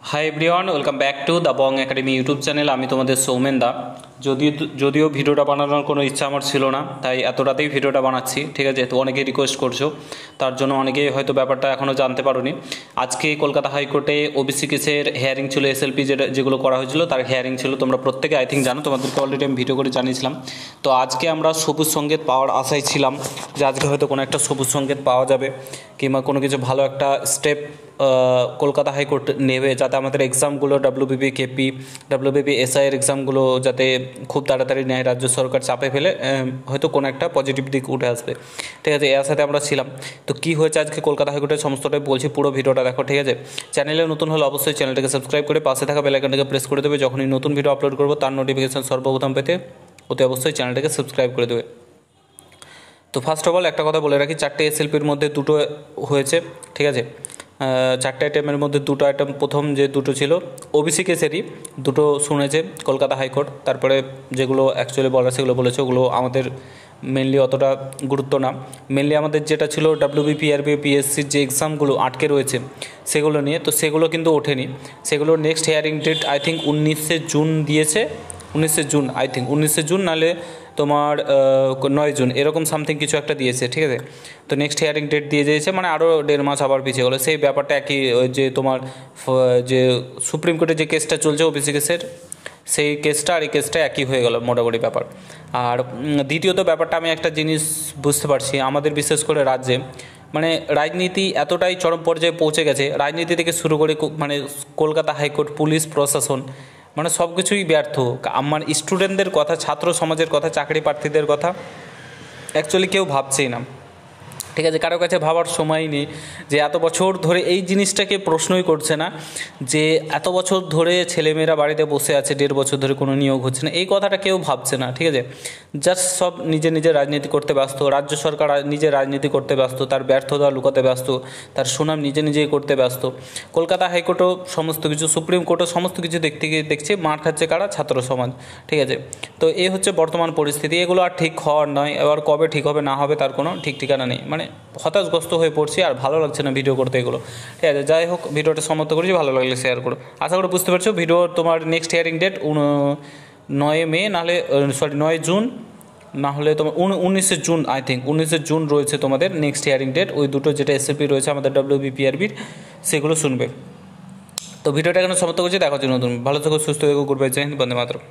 Hi everyone, welcome back to the Bong academy YouTube channel. আমি তোমাদের সৌমেন দা। যদিও ভিডিওটা বানানোর কোনো ইচ্ছা আমার ছিল না, তাই এত রাতেই ভিডিওটা বানাচ্ছি, ঠিক আছে। তো অনেকেই রিকোয়েস্ট করছো, তার জন্য অনেকেই হয়তো ব্যাপারটা এখনও জানতে পারোনি। আজকে কলকাতা হাইকোর্টে ওবিসি কেসের হিয়ারিং ছিল, এসএলপি যেগুলো করা হয়েছিল তার হিয়ারিং ছিল। তোমরা প্রত্যেকে আই থিঙ্ক জানো, তোমাদেরকে অলরেডি আমি ভিডিও করে জানিয়েছিলাম। তো আজকে আমরা সবুজ সংকেত পাওয়ার আশায় ছিলাম যে আজকে হয়তো কোনো একটা সবুজ সংকেত পাওয়া যাবে, কিংবা কোনো কিছু ভালো একটা স্টেপ কলকাতা হাইকোর্ট নেবে, যাতে আমাদের এক্সামগুলো ডাব্লিউবিপি কেপি ডাব্লিউবিপি এসআইয়ের এক্সামগুলো যাতে খুব তাড়াতাড়ি নেয়, রাজ্য সরকার চাপে ফেলে হয়তো কোনো একটা পজিটিভ দিক উঠে আসবে, ঠিক আছে। এর সাথে আমরা ছিলাম। তো কী হয়েছে আজকে কলকাতা হাইকোর্টের সমস্তটাই বলছি, পুরো ভিডিওটা দেখো, ঠিক আছে। চ্যানেলে নতুন হলে অবশ্যই চ্যানেলটাকে সাবস্ক্রাইব করে পাশে থাকা বেল আইকনটাকে প্রেস করে দেবে। যখনই নতুন ভিডিও আপলোড করবো তার নোটিফিকেশন সর্বপ্রথম পেতে অতি অবশ্যই চ্যানেলটাকে সাবস্ক্রাইব করে দেবে। তো ফার্স্ট অফ অল একটা কথা বলে রাখি, 4টে এসএলপির মধ্যে 2টো হয়েছে, ঠিক আছে। 4টে আইটেমের মধ্যে 2টো আইটেম, প্রথম যে 2টো ছিল ওবিসি কেসেরই 2টো শুনেছে কলকাতা হাইকোর্ট। তারপরে যেগুলো অ্যাকচুয়ালি বলার সেগুলো বলেছে, ওগুলো আমাদের মেনলি অতটা গুরুত্ব না। মেনলি আমাদের যেটা ছিল ডাব্লিউবিপি আরবি পিএসসির যে এক্সামগুলো আটকে রয়েছে সেগুলো নিয়ে, তো সেগুলো কিন্তু ওঠেনি। সেগুলো next hearing date I think 19শে জুন দিয়েছে, 19শে জুন আই থিঙ্ক, 19শে জুন নাহলে তোমার 9 জুন, এরকম সামথিং কিছু একটা দিয়েছে, ঠিক আছে। তো নেক্সট হিয়ারিং ডেট দিয়ে দিয়েছে, মানে আরও 1.5 মাস আবার পিছিয়ে গেলো। সেই ব্যাপারটা একই, যে তোমার যে সুপ্রিম কোর্টে যে কেসটা চলছে ওবিসি কেসের, সেই কেসটা আর এই কেসটা একই হয়ে গেল মোটামুটি ব্যাপার। আর দ্বিতীয়ত ব্যাপারটা আমি একটা জিনিস বুঝতে পারছি, আমাদের বিশেষ করে রাজ্যে মানে রাজনীতি এতটাই চরম পর্যায়ে পৌঁছে গেছে, রাজনীতি থেকে শুরু করে মানে কলকাতা হাইকোর্ট, পুলিশ প্রশাসন, মানে সব কিছুই ব্যর্থ। আমার স্টুডেন্টদের কথা, ছাত্র সমাজের কথা, চাকরি প্রার্থীদের কথা অ্যাকচুয়ালি কেউ ভাবছেই না, ঠিক আছে। কারো কাছে ভাবার সময় নেই যে এত বছর ধরে এই জিনিসটাকে প্রশ্নই করছে না যে এত বছর ধরে ছেলেমেয়েরা বাড়িতে বসে আছে, 1.5 বছর ধরে কোনো নিয়োগ হচ্ছে না, এই কথাটা কেউ ভাবছে না, ঠিক আছে। জাস্ট সব নিজের রাজনীতি করতে ব্যস্ত, রাজ্য সরকার নিজের রাজনীতি করতে ব্যস্ত, তার ব্যর্থতা লুকাতে ব্যস্ত, তার সুনাম নিজেই করতে ব্যস্ত। কলকাতা হাইকোর্টও সমস্ত কিছু, সুপ্রিম কোর্টও সমস্ত কিছু দেখছে, মার খাচ্ছে কারা? ছাত্র সমাজ, ঠিক আছে। তো এই হচ্ছে বর্তমান পরিস্থিতি। এগুলো আর ঠিক হওয়ার নয়, এবার কবে ঠিক হবে না হবে তার কোনো ঠিক ঠিকানা নেই। মানে হতাশগ্রস্ত হয়ে পড়ছি, আর ভালো লাগছে না ভিডিও করতে এগুলো, ঠিক আছে। যাই হোক, ভিডিওটা সমাপ্ত করেছি, ভালো লাগলে শেয়ার করো। আশা করি বুঝতে পারছো। ভিডিও তোমার নেক্সট হিয়ারিং ডেট 9 মে, নাহলে 9 জুন, না হলে তোমার 19শে জুন আই থিঙ্ক, 19শে জুন রয়েছে তোমাদের নেক্সট হিয়ারিং ডেট। ওই দুটো যেটা এসএলপি রয়েছে আমাদের ডাব্লিউবিপিআরবির, সেগুলো শুনবে। তো ভিডিওটা এখানে সমাপ্ত করছি, দেখা হচ্ছে নতুন। ভালো থেকো, সুস্থ থেকো, গুড বাই, জয় হিন্দ, বন্দে মাতরম।